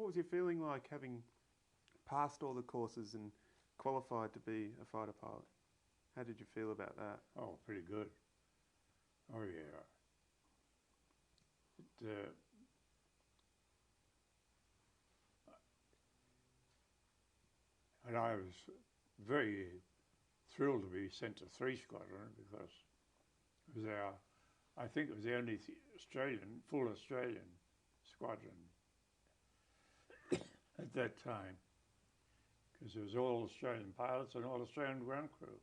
What was your feeling like having passed all the courses and qualified to be a fighter pilot? How did you feel about that? Oh, pretty good. Oh, yeah. And I was very thrilled to be sent to 3 Squadron because it was I think it was the only full Australian squadron at that time, because it was all Australian pilots and all Australian ground crew.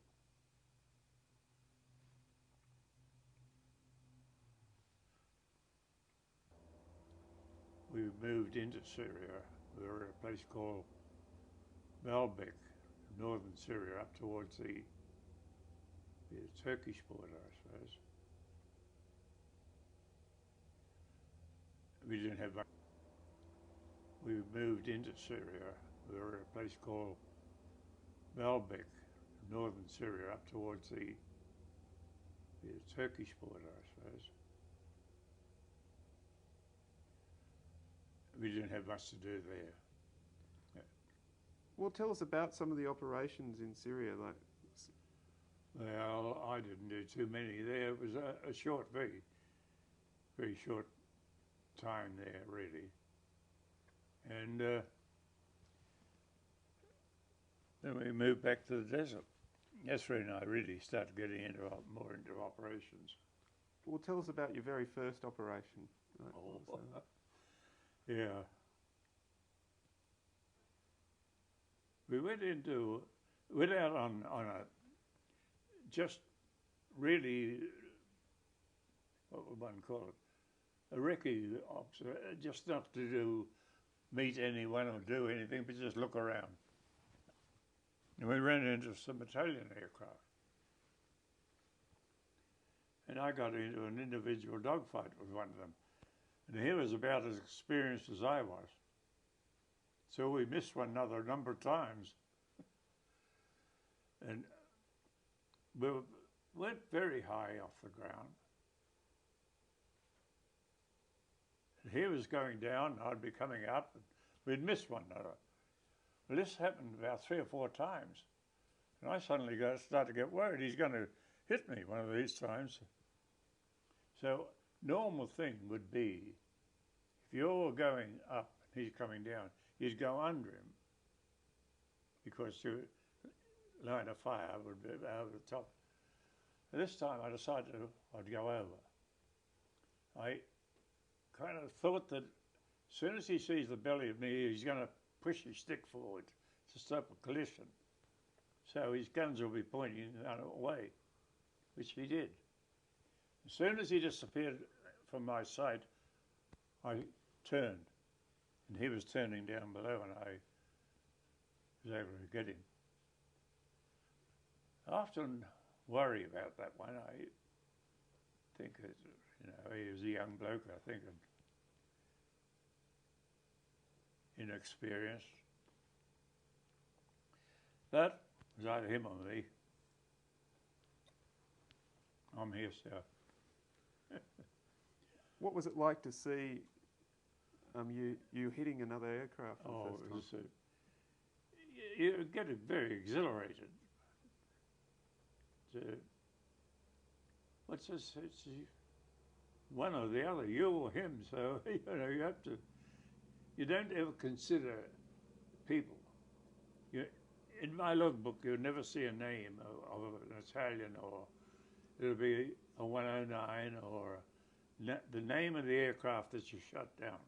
We moved into Syria. We were at a place called Baalbek, northern Syria, up towards the Turkish border, I suppose. We didn't have much. We moved into Syria. We were at a place called Baalbek, northern Syria, up towards the Turkish border, I suppose. We didn't have much to do there. Well, tell us about some of the operations in Syria. Well, I didn't do too many there. It was a short, very, very short time there, really. And then we moved back to the desert. That's when I really started getting more into operations. Well, tell us about your very first operation. Oh, yeah. We went out on a just really, what would one call it, a recce ops, just not to meet anyone or do anything, but just look around. And we ran into some battalion aircraft. And I got into an individual dogfight with one of them. And he was about as experienced as I was. So we missed one another a number of times. And we went very high off the ground. And he was going down, and I'd be coming up, and we'd miss one another. Well, this happened about 3 or 4 times. And I suddenly started to get worried he's going to hit me one of these times. So normal thing would be, if you're going up and he's coming down, you'd go under him, because the line of fire would be over the top. And this time I decided I'd go over. I kind of thought that as soon as he sees the belly of me, he's going to push his stick forward to stop a collision. So his guns will be pointing away, which he did. As soon as he disappeared from my sight, I turned, and he was turning down below, and I was able to get him. I often worry about that one. I think that, he was a young bloke, I think, and inexperienced. But it was either him or me. I'm here, sir. What was it like to see you hitting another aircraft for the first time? You get very exhilarated. What's this? It's one or the other, you or him. So you have to. You don't ever consider people. In my logbook, you'll never see a name of an Italian, or it'll be a 109 or the name of the aircraft that you shot down.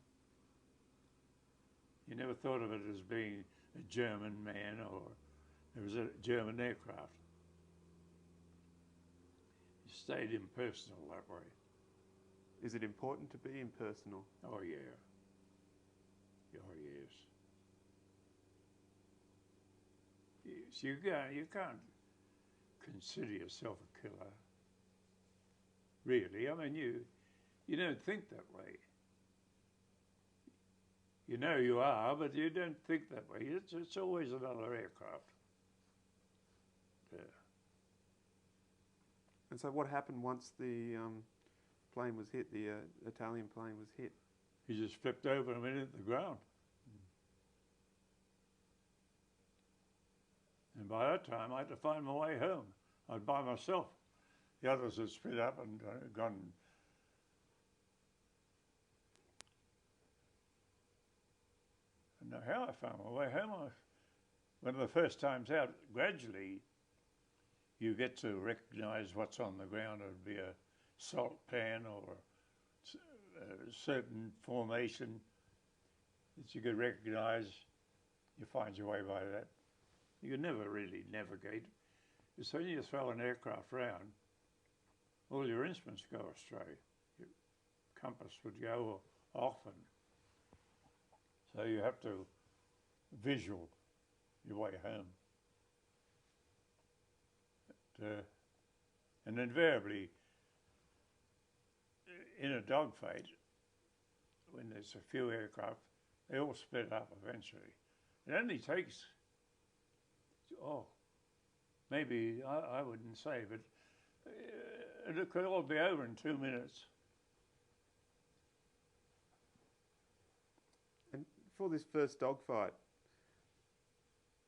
You never thought of it as being a German man or it was a German aircraft. You stayed impersonal that way. Is it important to be impersonal? Oh, yeah. Oh, yes. You can't consider yourself a killer. Really, I mean, you don't think that way. You know you are, but you don't think that way. It's always another aircraft. Yeah. And so what happened once the plane was hit, the Italian plane was hit? He just flipped over and went into the ground. And by that time, I had to find my way home. I was by myself. The others had split up and gone. And now how I found my way home, one of the first times out, gradually you get to recognise what's on the ground. It would be a salt pan or a certain formation that you could recognise. You find your way by that. You could never really navigate. Because when you throw an aircraft round, all your instruments go astray. Your compass would go off, and so you have to visual your way home. And invariably, in a dogfight, when there's a few aircraft, they all split up eventually. It only takes, maybe I wouldn't say, but it could all be over in 2 minutes. And for this first dogfight,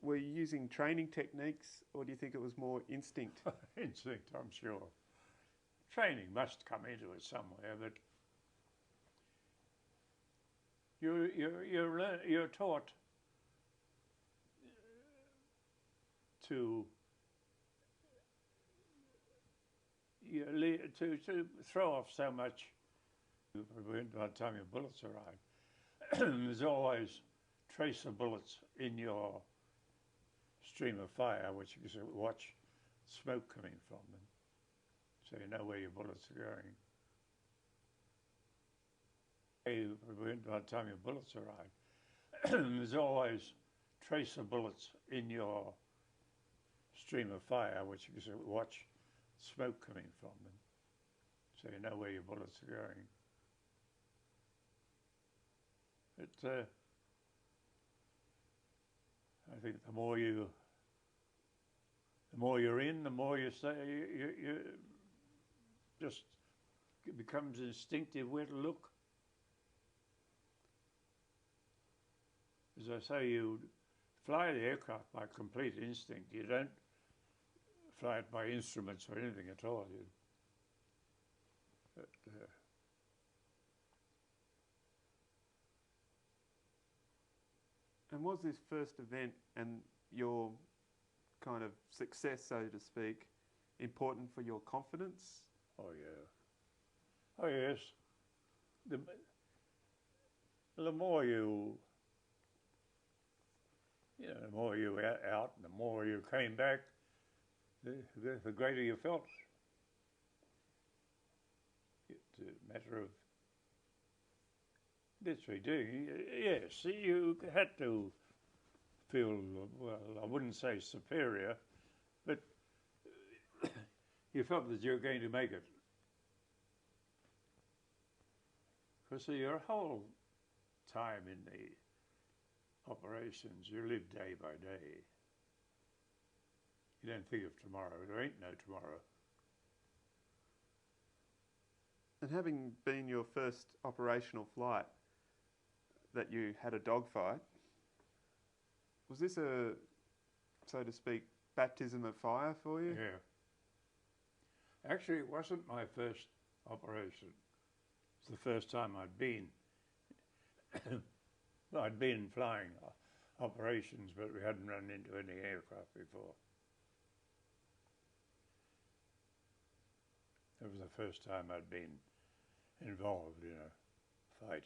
were you using training techniques, or do you think it was more instinct? Instinct, I'm sure. Training must come into it somewhere, but you're taught to throw off so much by the time your bullets arrive. There's always trace of bullets in your stream of fire, which you can watch smoke coming from them, so you know where your bullets are going. By the time your bullets arrive, there's always trace of bullets in your stream of fire, which you can watch smoke coming from them, so you know where your bullets are going. I think the more you're in, the more you say, you just, it becomes instinctive where to look. As I say, you fly the aircraft by complete instinct. You don't fly it by instruments or anything at all. And was this first event and your kind of success, so to speak, important for your confidence? Oh yeah. Oh yes. The more you the more you were out, and the more you came back, the greater you felt. It's a matter of literally doing. Yes, you had to feel, well, I wouldn't say superior, but you felt that you were going to make it. Because your whole time in the operations, you live day by day. You don't think of tomorrow. There ain't no tomorrow. And having been your first operational flight that you had a dogfight, was this a, so to speak, baptism of fire for you? Yeah. Actually, it wasn't my first operation. It's the first time I'd been. I'd been flying operations, but we hadn't run into any aircraft before. It was the first time I'd been involved in a fight.